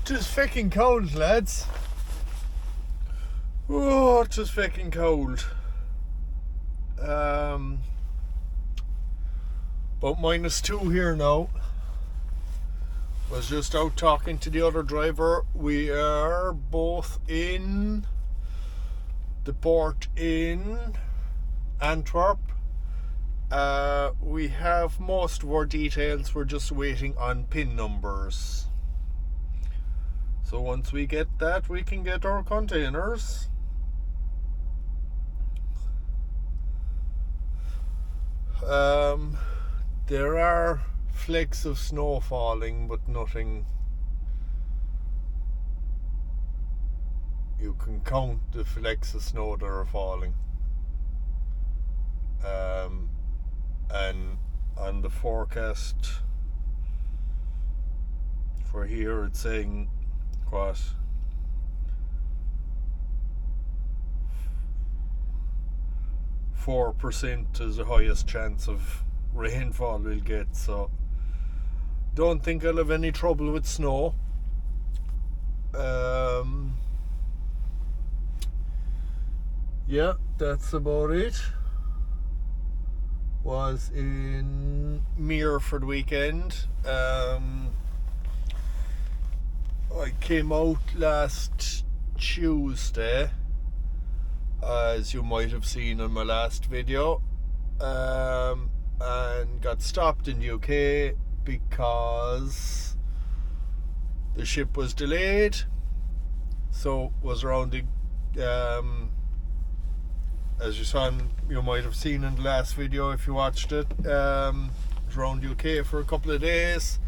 Just fucking cold, lads. Oh, just fucking cold. About -2 here now. Was just out talking to the other driver. We are both in the port in Antwerp. We have most of our details. We're just waiting on PIN numbers. So once we get that, we can get our containers. There are flakes of snow falling, but nothing. You can count the flakes of snow that are falling. And on the forecast for here, it's saying what? 4% is the highest chance of rainfall we'll get, so don't think I'll have any trouble with snow. Yeah, that's about it. Was in Mere for the weekend. I came out last Tuesday, as you might have seen in my last video, and got stopped in the UK because the ship was delayed. So was around the as you might have seen in the last video if you watched it, was around the UK for a couple of days,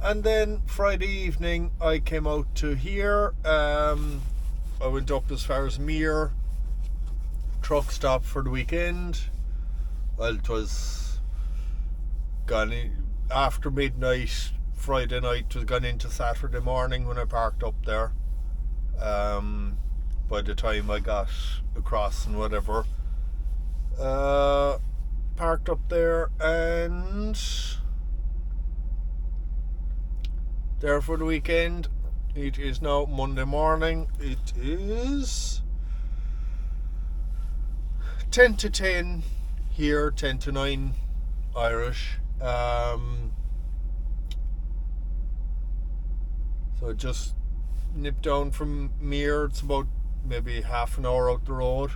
and then Friday evening I came out to here. I went up as far as Mere, truck stop for the weekend. Well, it was gone after midnight Friday night. It was gone into Saturday morning when I parked up there. By the time I got across and whatever, parked up there and there for the weekend. It is now Monday morning. It is 10 to 10 here, 10 to 9 Irish. So just nipped down from Mere. It's about maybe half an hour out the road.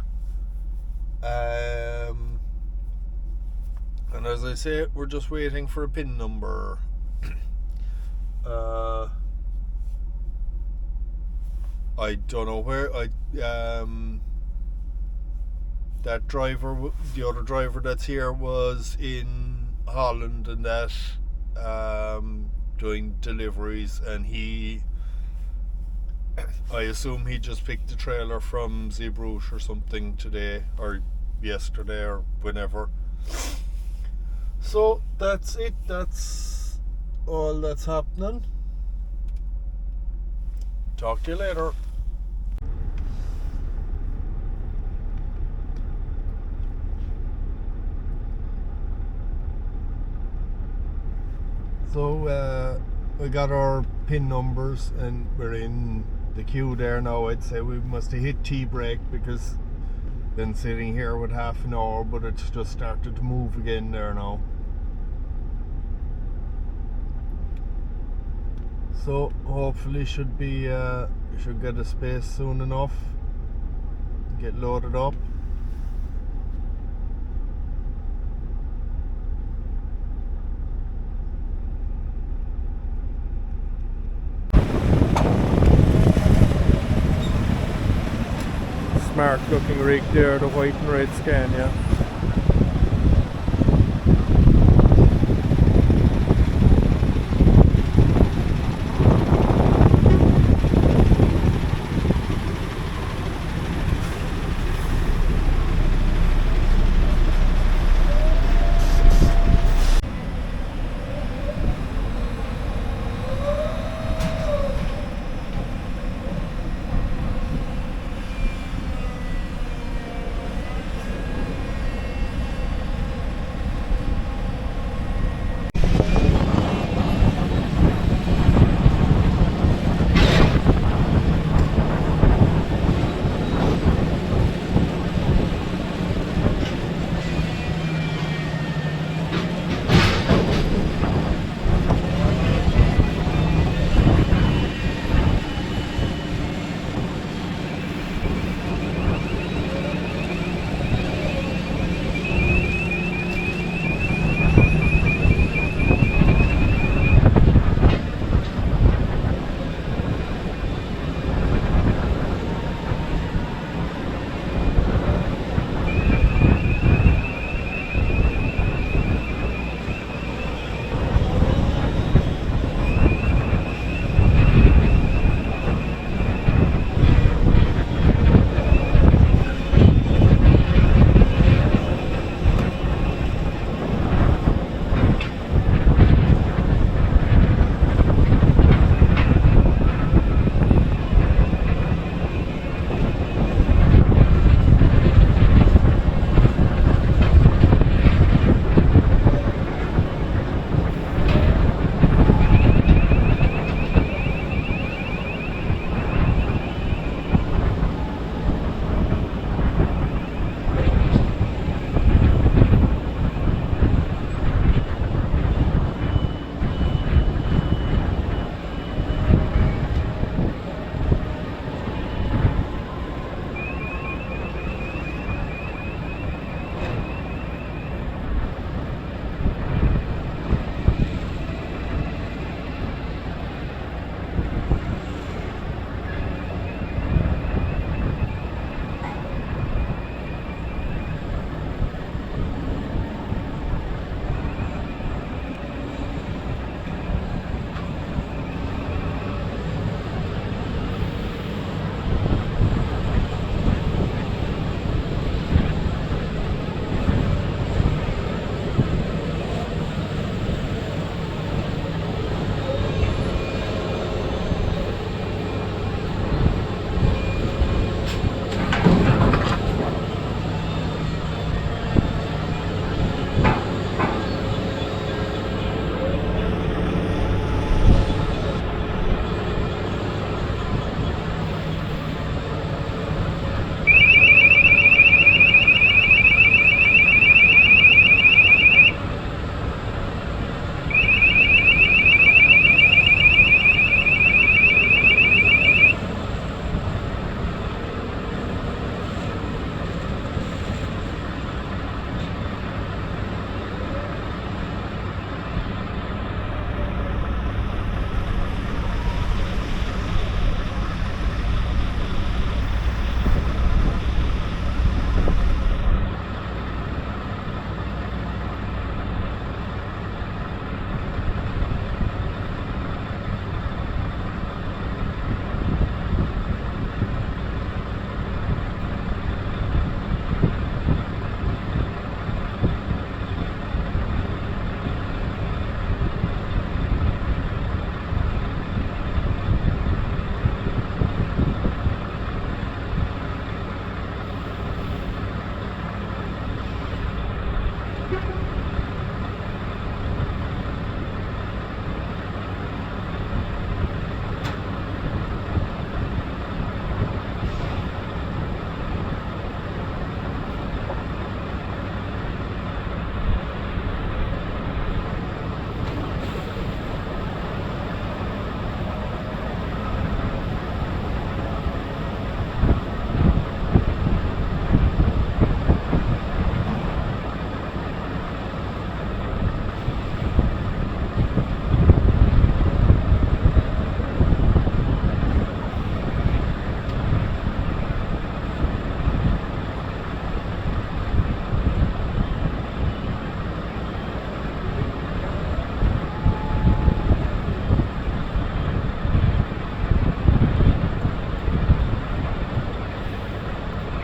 And as I say, we're just waiting for a PIN number. I don't know where that driver, the other driver that's here, was in Holland and that, doing deliveries, and I assume he just picked the trailer from Zeebrugge or something today or yesterday or whenever. So that's it. That's all that's happening. Talk to you later. So we got our PIN numbers and we're in the queue there now. I'd say we must have hit T-brake because been sitting here with half an hour, but it's just started to move again there now. So hopefully should get a space soon enough, get loaded up. Smart looking rig there, the white and red Scania.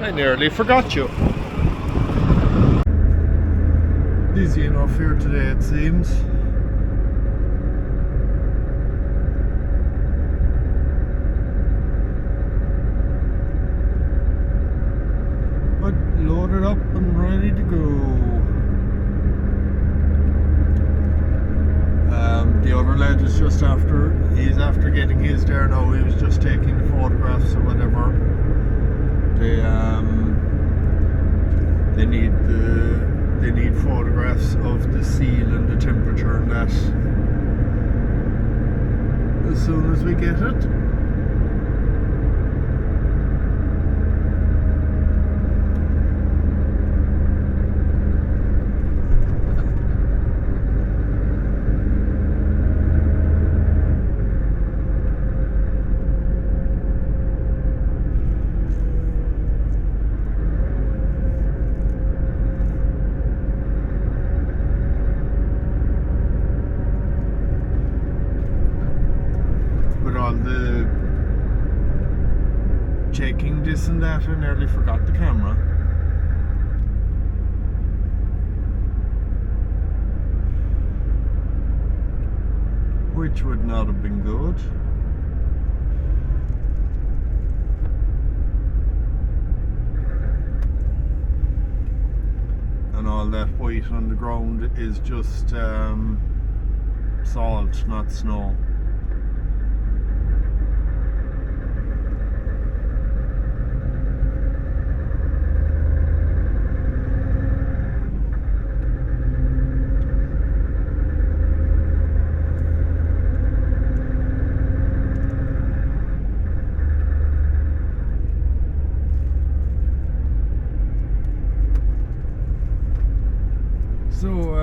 I nearly forgot you. Busy enough here today, it seems. But loaded up and ready to go. The other lad is just after, he's after getting his there now. He was just taking the photographs or whatever. They need photographs of the seal and the temperature and that as soon as we get it. The checking this and that, I nearly forgot the camera. Which would not have been good. And all that white on the ground is just salt, not snow. So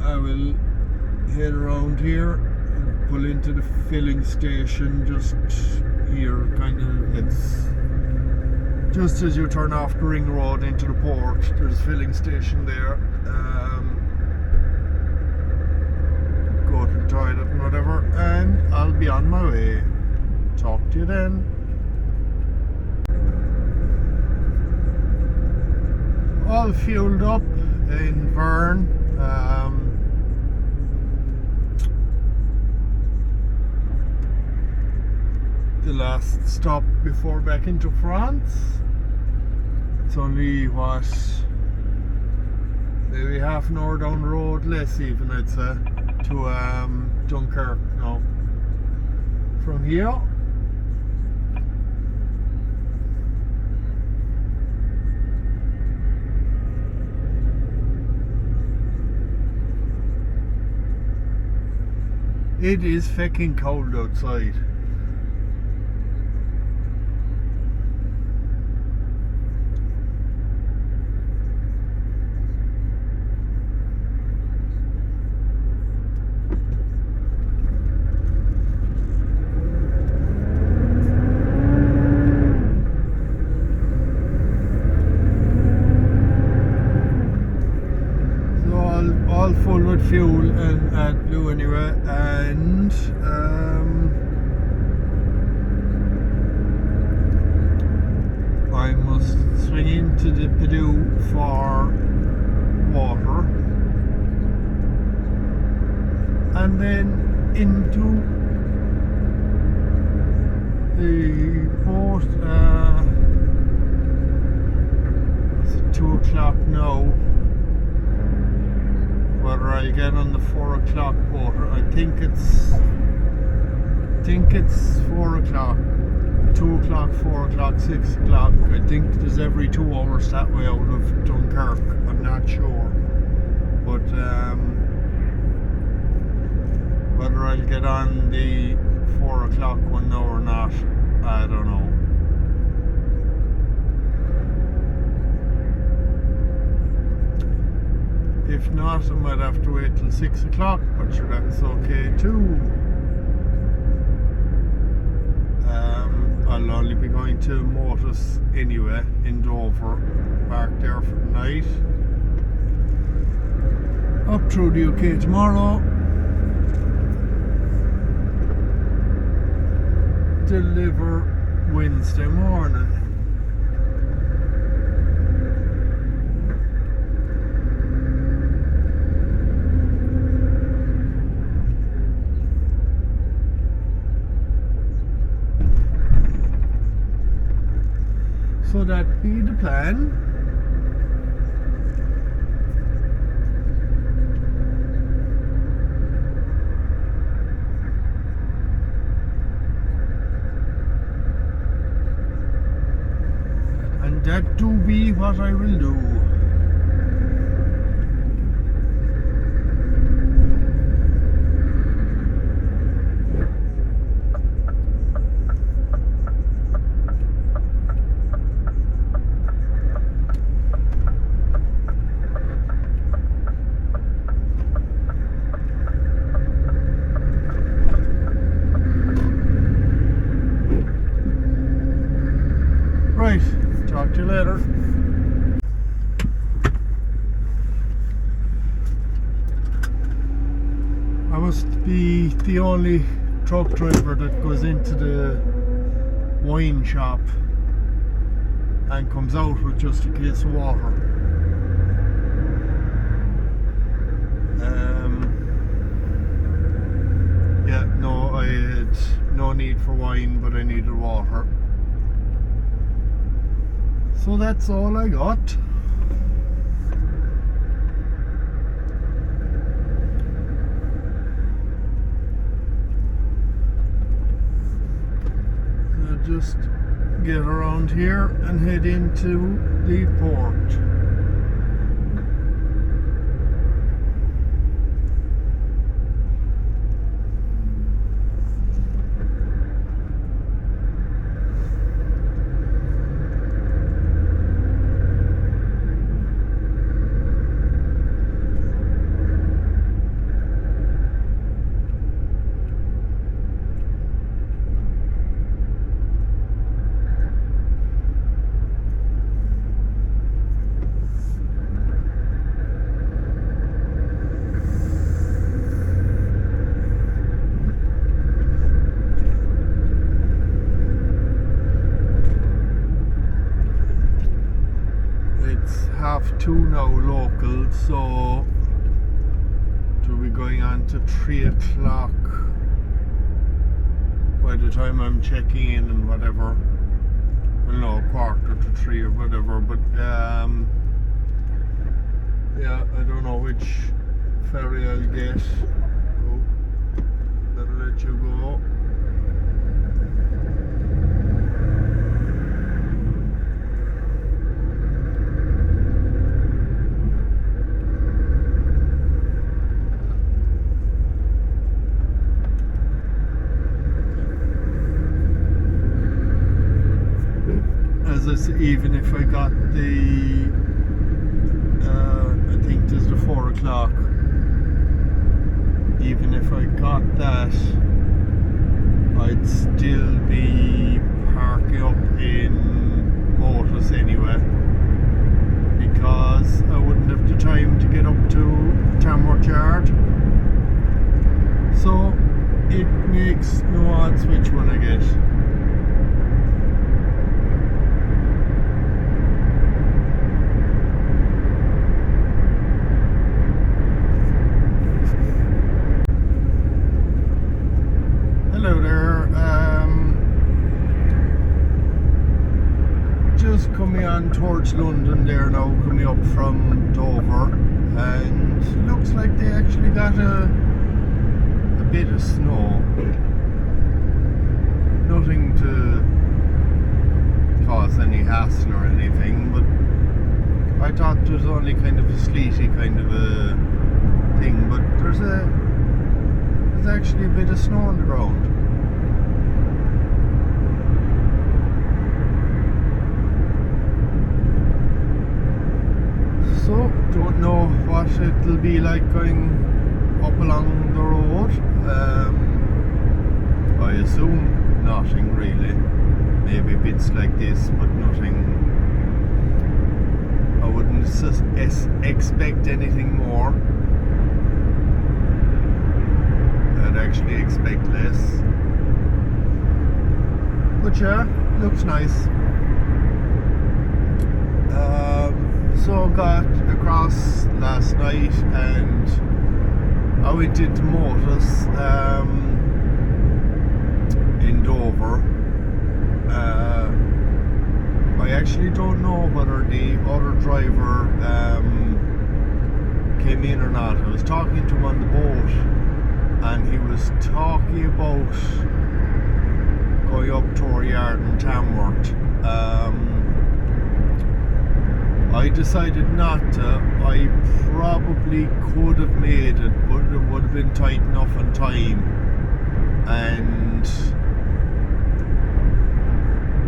I will head around here and pull into the filling station just here, kind of. It's just as you turn off the ring road into the port, there's a filling station there. Go to the toilet and whatever, and I'll be on my way. Talk to you then. All fueled up in Vern. The last stop before back into France. It's only what, maybe half an hour down the road, less even, I'd say, to Dunkirk now from here. It is fucking cold outside. All full with fuel and AdBlue anyway, and I must swing into the Purdue for water and then into the boat. It's 2 o'clock now. Whether I'll get on the 4 o'clock boat, I think it's 4 o'clock, 2 o'clock, 4 o'clock, 6 o'clock. I think there's every 2 hours that way out of Dunkirk. I'm not sure, but whether I'll get on the 4 o'clock one now or not, I don't know. If not, I might have to wait till 6 o'clock, but sure, that's okay too. I'll only be going to Motus anyway in Dover, park there for the night. Up through the UK tomorrow. Deliver Wednesday morning. So that be the plan. And that do be what I will do. Right, talk to you later. I must be the only truck driver that goes into the wine shop and comes out with just a case of water. Yeah, no, I had no need for wine, but I needed water. So that's all I got. So just get around here and head into the port. It's 2:30 now local, so to be going on to 3 o'clock by the time I'm checking in and whatever. Well, no, 2:45 or whatever, but yeah, I don't know which ferry I'll get. Oh, better let you go. Even if I got the I think there's the 4 o'clock, even if I got that, I'd still be parking up in Motus anyway, because I wouldn't have the time to get up to Tamworth Yard. So it makes no odds which one I get. Hello there, just coming on towards London there now, coming up from Dover, and looks like they actually got a bit of snow. Nothing to cause any hassle or anything, but I thought it was only kind of a sleety kind of a thing, but there's actually a bit of snow on the ground. So, don't know what it'll be like going up along the road. I assume nothing really. Maybe bits like this, but nothing. I wouldn't expect anything more. I'd actually expect less. But yeah, looks nice. So got across last night and I went into Motus in Dover. I actually don't know whether the other driver came in or not. I was talking to him on the boat, and he was talking about going up to our yard in Tamworth. I decided not to. I probably could have made it, but it would have been tight enough on time, and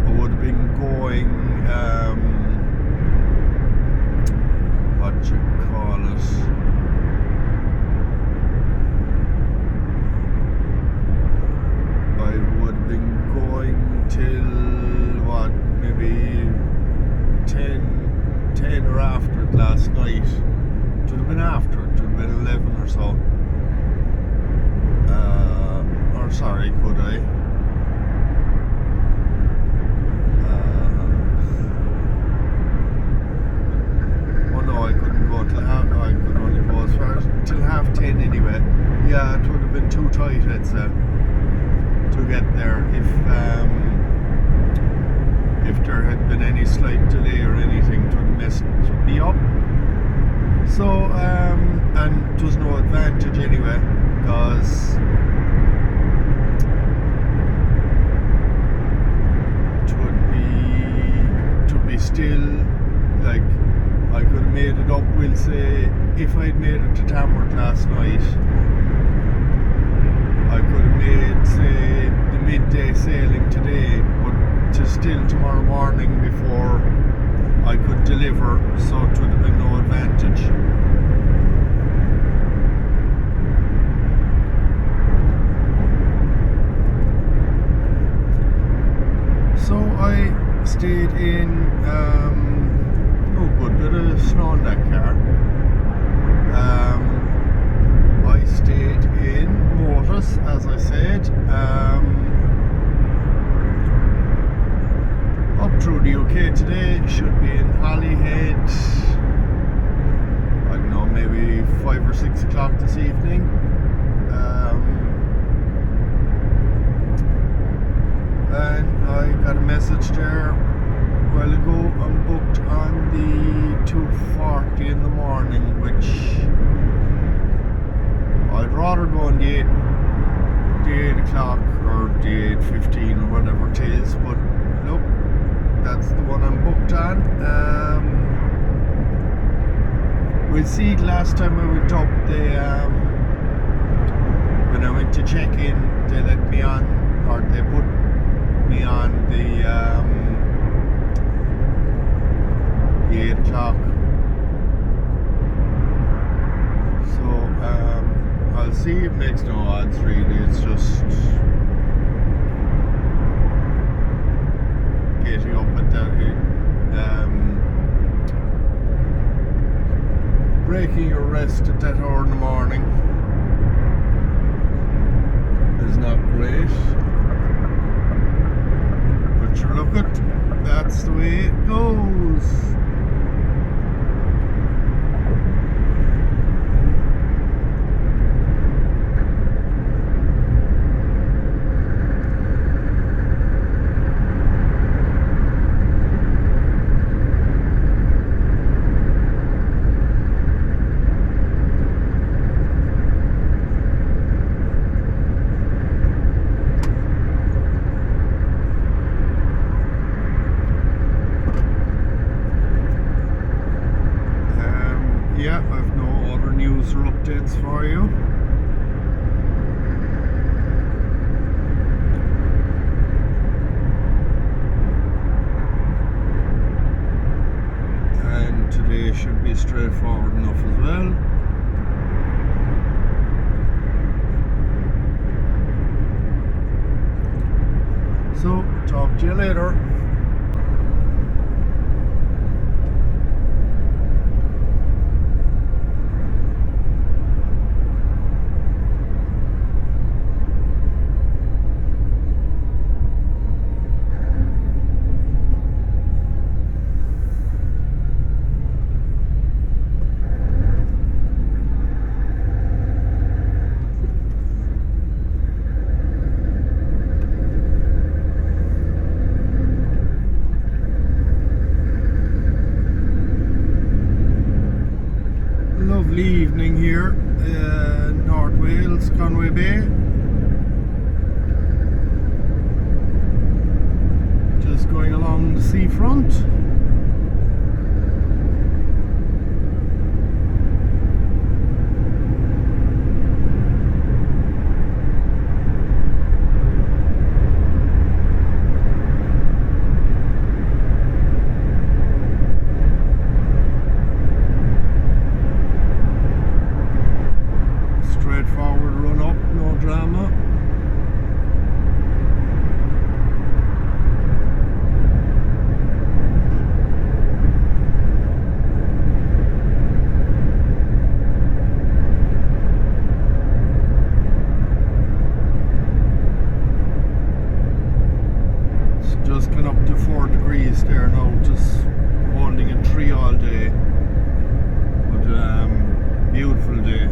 I would have been going what you call it, I would have been going till what, maybe 10 or after it last night. It would have been after it, would have been 11 or so. Or sorry, could I? Oh no, I couldn't go till half. No, I could only go as far as till 10:30 anyway. Yeah, it would have been too tight, I'd say, to get there if there had been any slight delay or anything. It would have messed me up. So and there was no advantage anyway, because it would be still, like, I could have made it up, we'll say, if I'd made it to Tamworth last night, I could have made, say, the midday sailing today, but to still tomorrow morning before I could deliver, so it would have been no advantage. So I stayed in good bit of snow in that car. I stayed in Mortis, as I said, up through the UK today. Should be in Holyhead, I don't know, maybe 5 or 6 o'clock this evening. And I got a message there a while ago. I'm booked on the 2:40 in the morning, which I'd rather go on the 8 o'clock or the 8:15 or whatever it is, but nope, that's the one I'm booked on. We'll see. Last time I went up, they when I went to check in, they let me on, or they put me on the 8 o'clock. So I'll see. It makes no odds really. It's just getting up at that, breaking your rest at that hour in the morning is not great. But sure, look it, that's the way it goes. Yeah, I've no other news or updates for you. And today should be straightforward enough as well. So, talk to you later. just gone up to 4 degrees there now, just holding in 3 all day. But beautiful day.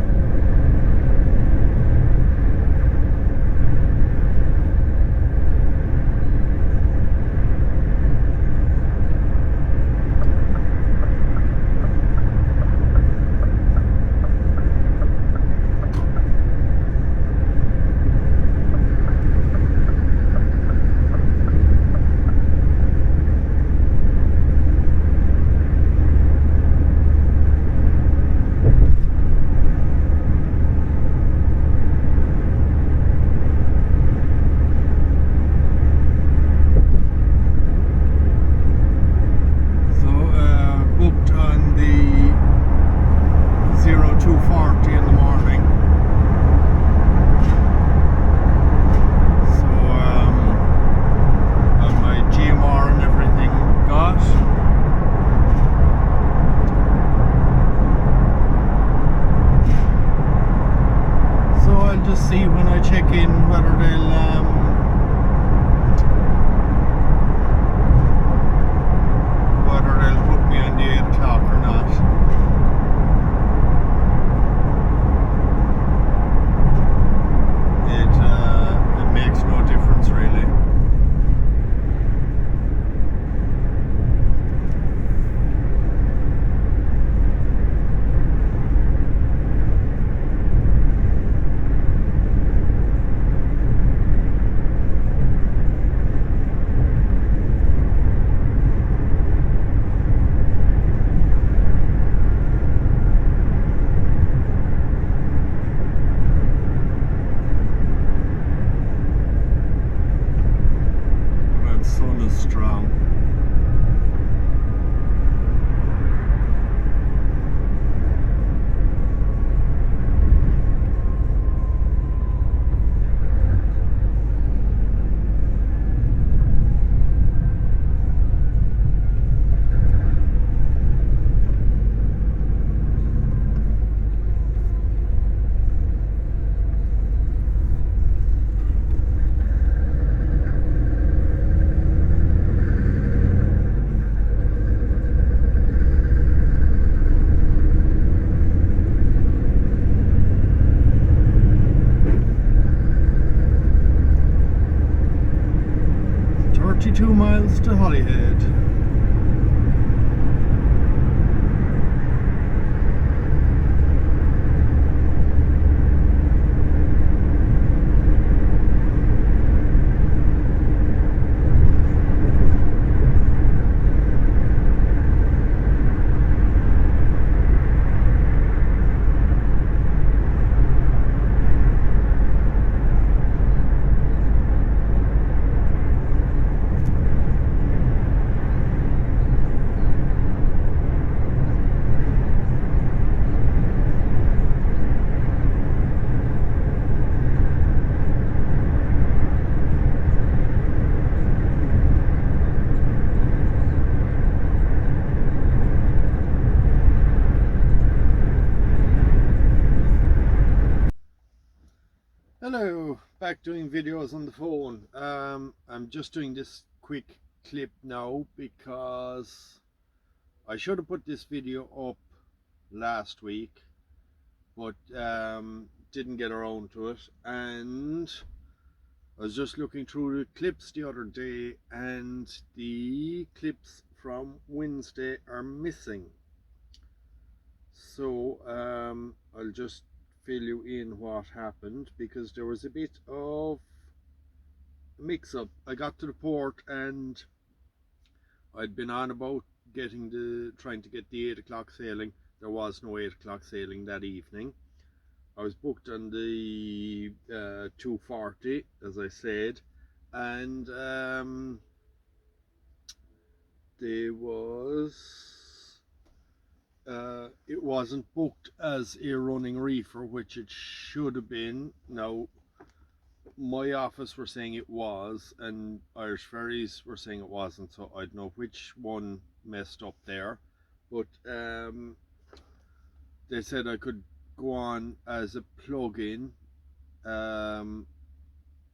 See when I check in whether they'll put me on the 8 o'clock or not. It makes no difference really. Strong. Miles to Holyhead. Hello, back doing videos on the phone. I'm just doing this quick clip now because I should have put this video up last week, but didn't get around to it. And I was just looking through the clips the other day, and the clips from Wednesday are missing. So I'll just fill you in what happened, because there was a bit of mix-up. I got to the port and I'd been on about trying to get the 8 o'clock sailing. There was no 8 o'clock sailing that evening. I was booked on the 2:40, as I said, and there was it wasn't booked as a running reefer, which it should have been. Now, my office were saying it was, and Irish Ferries were saying it wasn't, so I don't know which one messed up there. But they said I could go on as a plug-in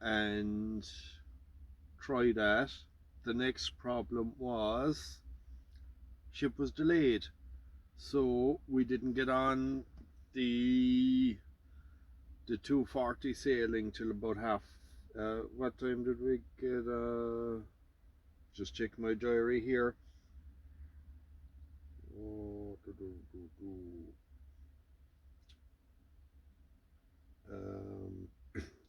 and try that. the next problem was ship was delayed, so we didn't get on the 2:40 sailing till about half. What time did we get? Just check my diary here. Oh,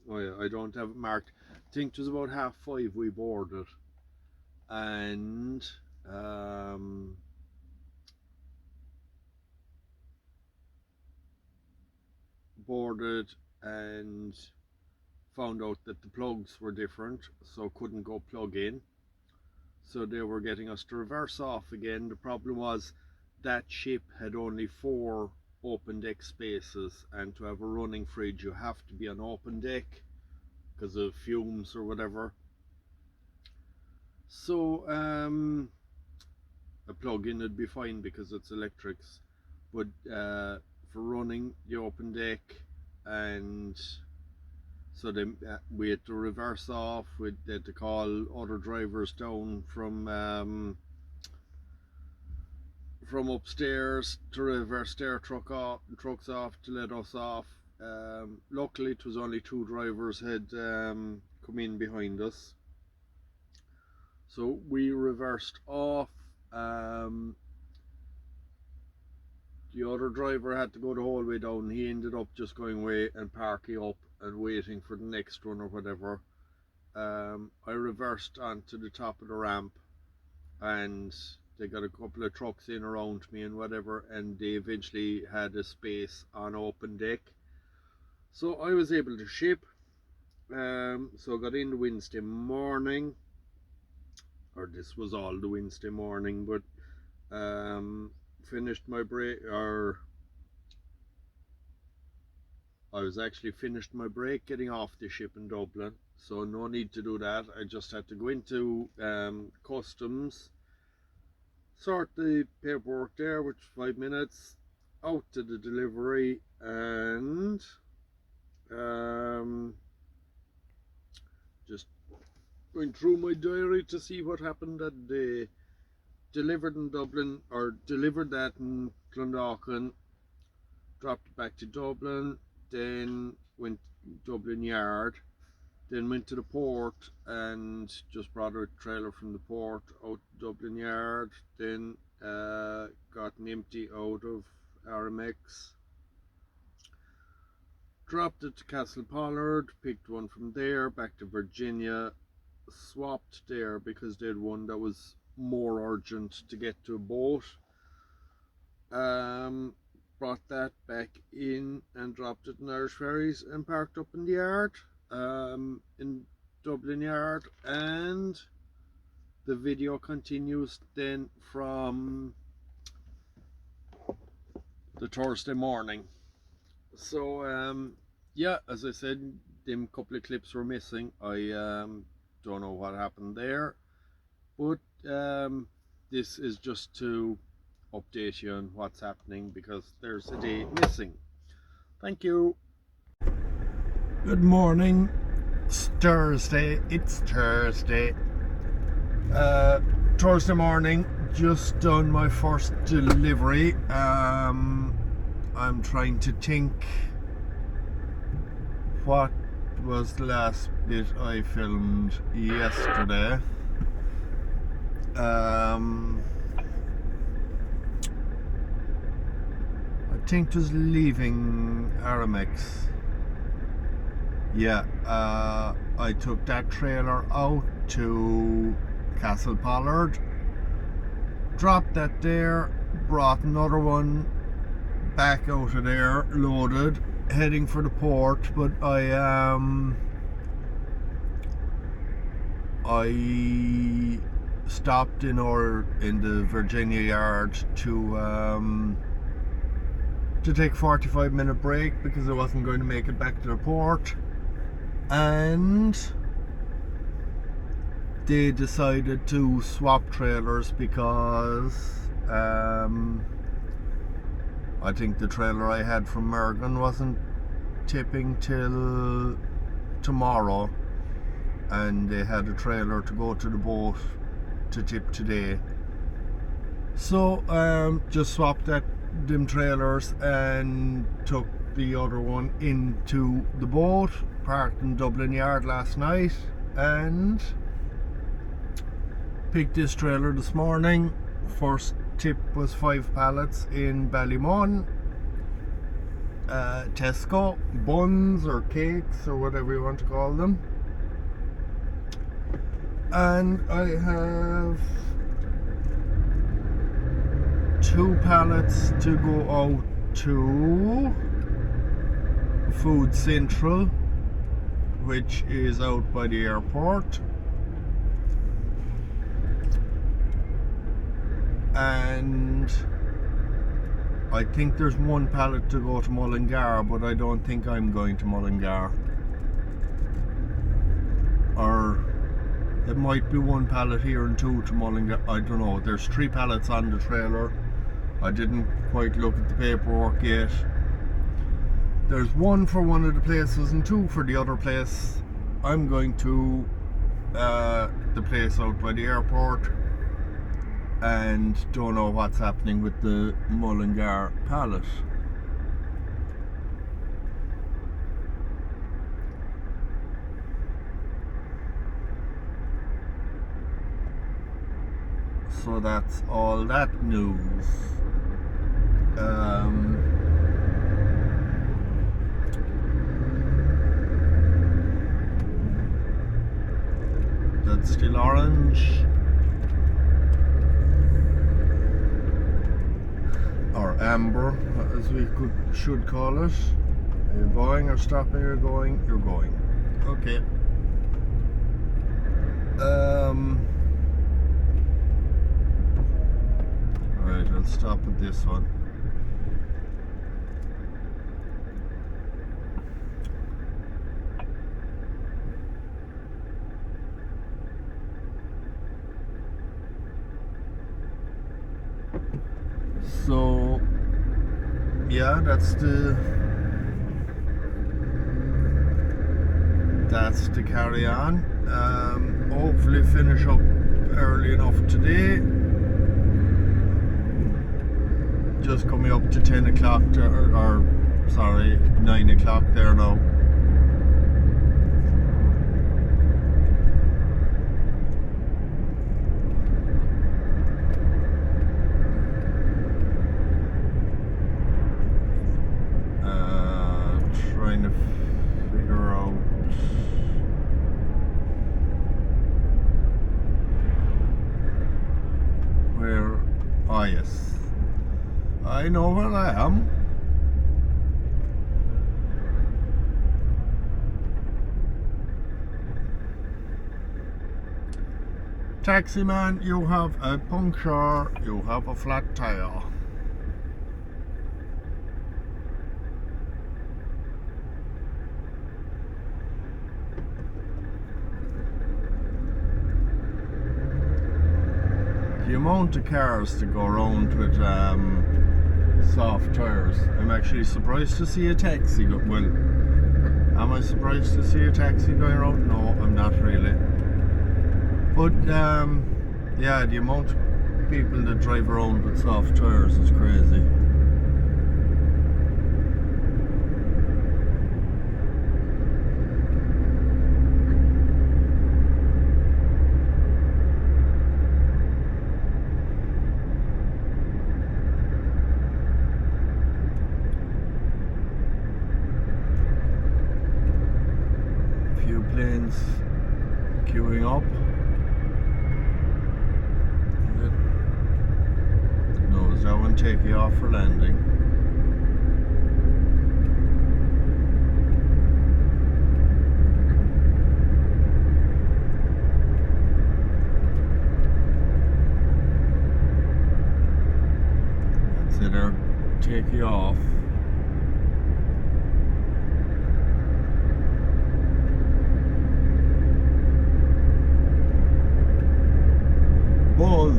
oh yeah, I don't have it marked. I think it was about 5:30 we boarded, and boarded and found out that the plugs were different, so couldn't go plug in. So they were getting us to reverse off again. The problem was that ship had only 4 open deck spaces, and to have a running fridge you have to be on open deck because of fumes or whatever. So a plug-in would be fine because it's electrics, but for running the open deck, and so then we had to reverse off. We had to call other drivers down from upstairs to reverse their trucks off to let us off. Luckily it was only 2 drivers had come in behind us, so we reversed off. The other driver had to go the whole way down. He ended up just going away and parking up and waiting for the next one or whatever. I reversed onto the top of the ramp, and they got a couple of trucks in around me and whatever, and they eventually had a space on open deck, so I was able to ship. So I got in the Wednesday morning, or this was all the Wednesday morning, but finished my break, or I was actually finished my break getting off the ship in Dublin, so no need to do that. I just had to go into customs, sort the paperwork there, which 5 minutes, out to the delivery, and just going through my diary to see what happened that day. Delivered in Dublin, or delivered that in Clondalkin, dropped it back to Dublin, then went Dublin Yard, then went to the port and just brought a trailer from the port out to Dublin Yard, then got an empty out of RMX, dropped it to Castle Pollard, picked one from there, back to Virginia, swapped there because they had one that was more urgent to get to a boat. Brought that back in and dropped it in Irish Ferries and parked up in the yard, in Dublin Yard, and the video continues then from the Thursday morning. So yeah, as I said, them couple of clips were missing. I don't know what happened there, but this is just to update you on what's happening, because there's a day missing. Thank you. Good morning. It's Thursday. Thursday morning, just done my first delivery. I'm trying to think what was the last bit I filmed yesterday. I think it was leaving Aramex. Yeah, I took that trailer out to Castle Pollard, dropped that there, brought another one back out of there, loaded, heading for the port, but I stopped in the Virginia yard to take a 45-minute break because I wasn't going to make it back to the port, and they decided to swap trailers because I think the trailer I had from Mergen wasn't tipping till tomorrow, and they had a trailer to go to the boat to tip today. So just swapped them trailers and took the other one into the boat, parked in Dublin Yard last night, and picked this trailer this morning. First tip was 5 pallets in Ballymun, Tesco, buns or cakes or whatever you want to call them. And I have 2 pallets to go out to Food Central, which is out by the airport, and I think there's 1 pallet to go to Mullingar, but I don't think I'm going to Mullingar. Or it might be 1 pallet here and 2 to Mullingar. I don't know. There's 3 pallets on the trailer. I didn't quite look at the paperwork yet. There's 1 for one of the places and 2 for the other place. I'm going to the place out by the airport, and don't know what's happening with the Mullingar pallet. So that's all that news. That's still orange, or amber as we should call it. Are you going or stopping? You're going. You're going. Okay. Right, I'll stop at this one. So yeah, that's the carry on. Hopefully finish up early enough today. Just coming up to 10 o'clock or sorry, 9 o'clock there now. Trying to figure out where. Oh yes, I know where I am. Taxi man, you have a puncture, you have a flat tire. The amount of cars to go around with soft tires. I'm actually surprised to see a taxi go. Well, am I surprised to see a taxi going around? No, I'm not really. But yeah, the amount of people that drive around with soft tires is crazy. Few planes queuing up. Knows that one take you off for landing. That's it, or take you off. Buzz.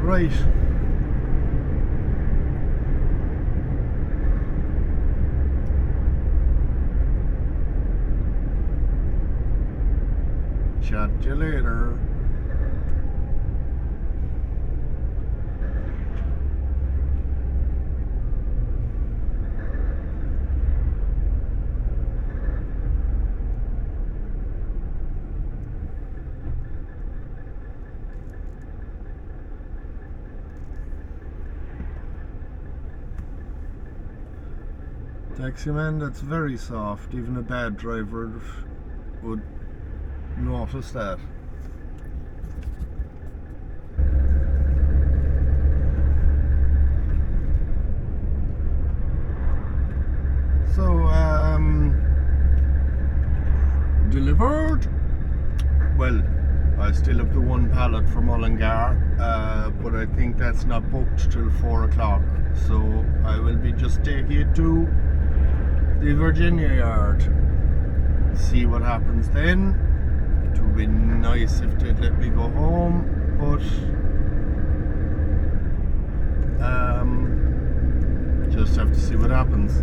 Right. Chat to you later. Taxi man, that's very soft. Even a bad driver would notice that. So, delivered. Well, I still have the one pallet from Mullingar, but I think that's not booked till 4 o'clock. So I will be just taking it to the Virginia yard. See what happens then. It would be nice if they'd let me go home, but just have to see what happens.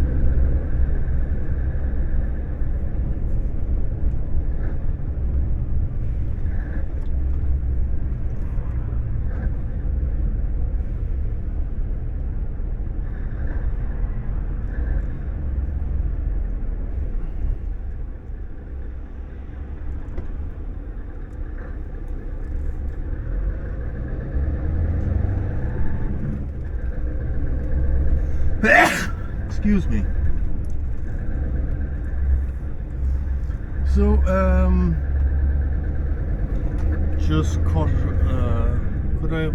Excuse me. So, just cut. Could I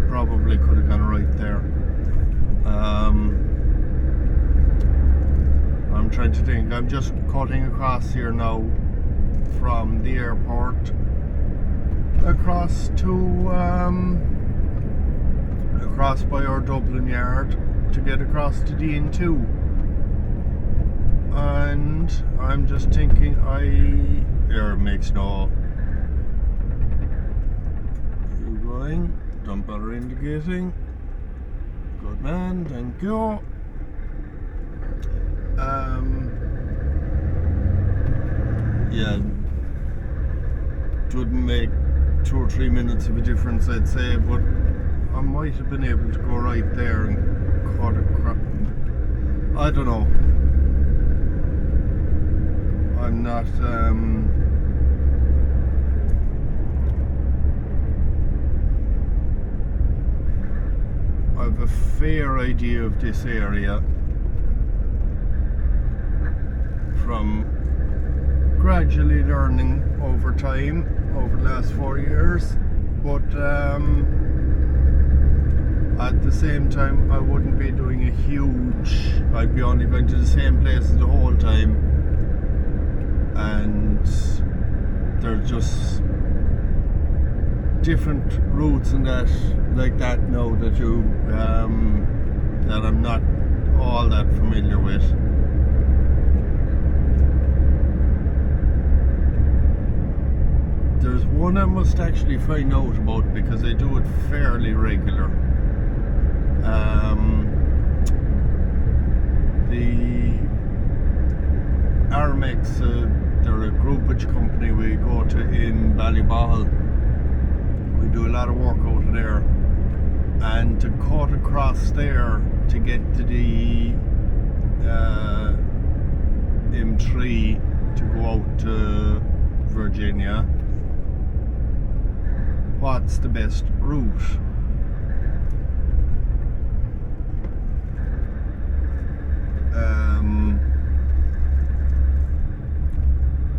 probably could have gone right there. I'm trying to think. I'm just cutting across here now from the airport across to across by our Dublin yard to get across to DN2, and I'm just thinking it makes no you going, don't bother indicating, good man, thank you. Yeah, it wouldn't make 2 or 3 minutes of a difference, I'd say, but I might have been able to go right there and cut across. I don't know. I'm not I have a fair idea of this area from gradually learning over time, over the last 4 years, but at the same time I wouldn't be doing a huge, I'd be only going to the same places the whole time, and there's just different routes and that like that now that you that I'm not all that familiar with. There's one I must actually find out about because I do it fairly regular. The Armex, they're a groupage company we go to in Ballyball. We do a lot of work out of there, and to cut across there to get to the M3 to go out to Virginia, what's the best route?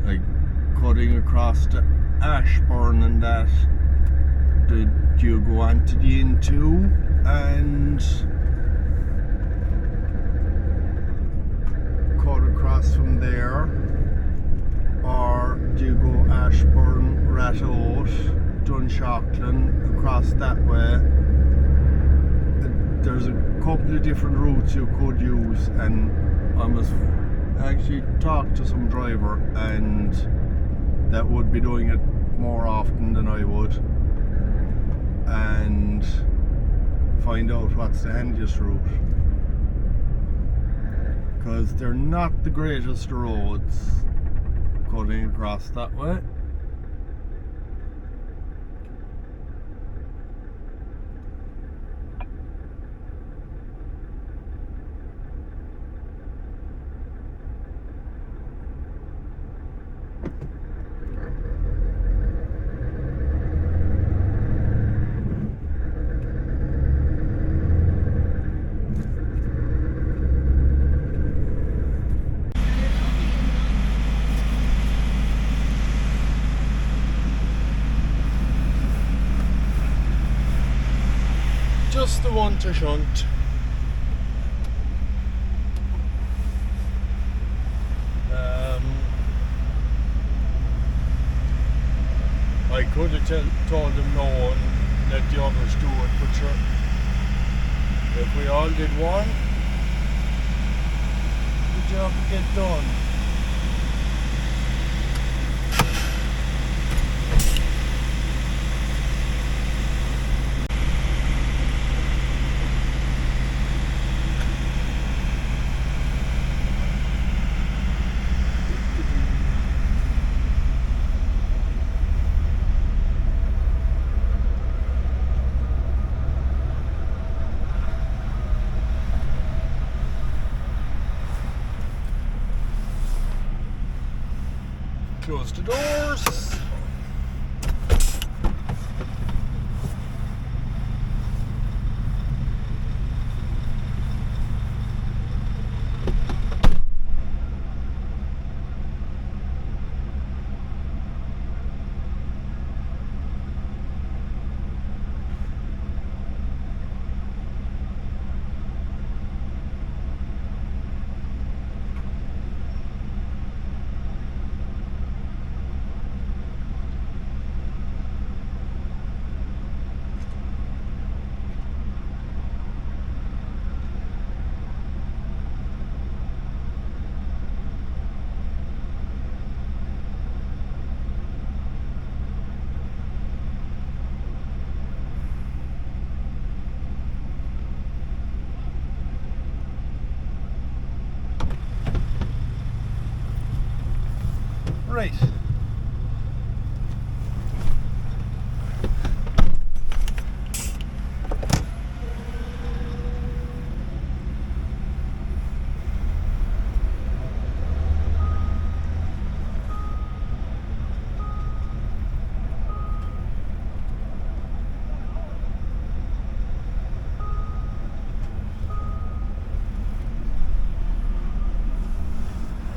Like cutting across to Ashburn and that, do you go on to the N2 and cut across from there, or do you go Ashburn, Rathout, Dunshaughlin, across that way? There's a couple of different routes you could use, and I must actually talk to some driver and that would be doing it more often than I would and find out what's the handiest route, because they're not the greatest roads cutting across that way. Just the one to shunt. I could have told them no and let the others do it, but sure, if we all did one, the job would get done. Close the doors. Right.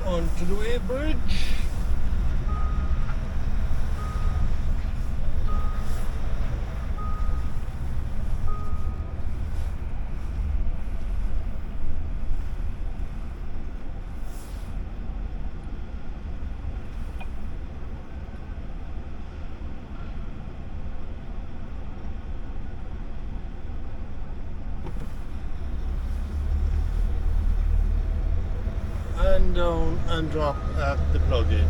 On to the weighbridge. And down and drop at the plug-in.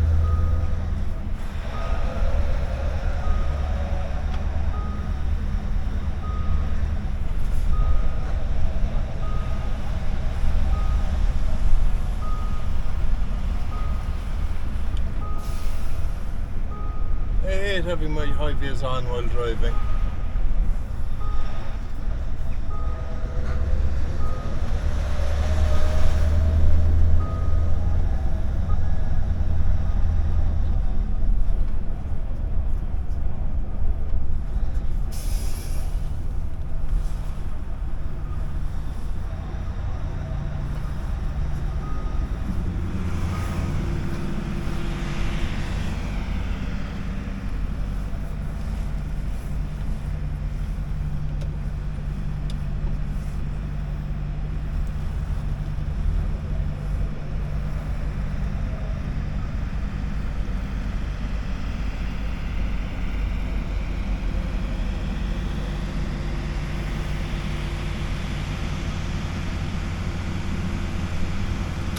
I hate having my high vis on while driving.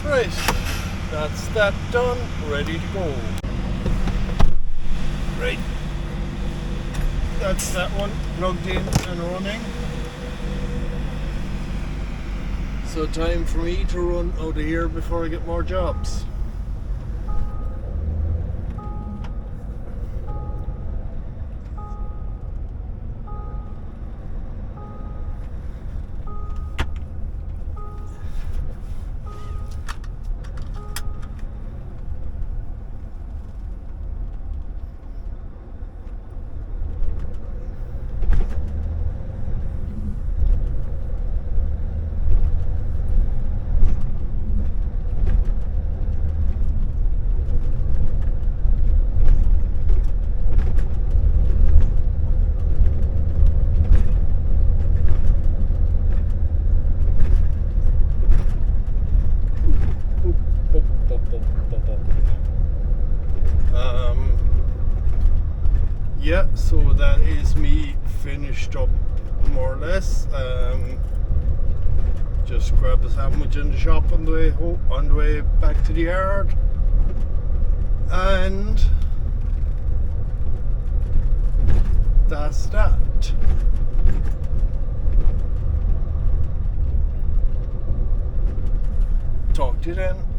Right, that's that done, ready to go. Right. That one plugged in and running. So time for me to run out of here before I get more jobs. Yeah, so that is me finished up more or less. Just grabbed a sandwich in the shop on the way home, on the way back to the yard, and that's that. Talk to you then.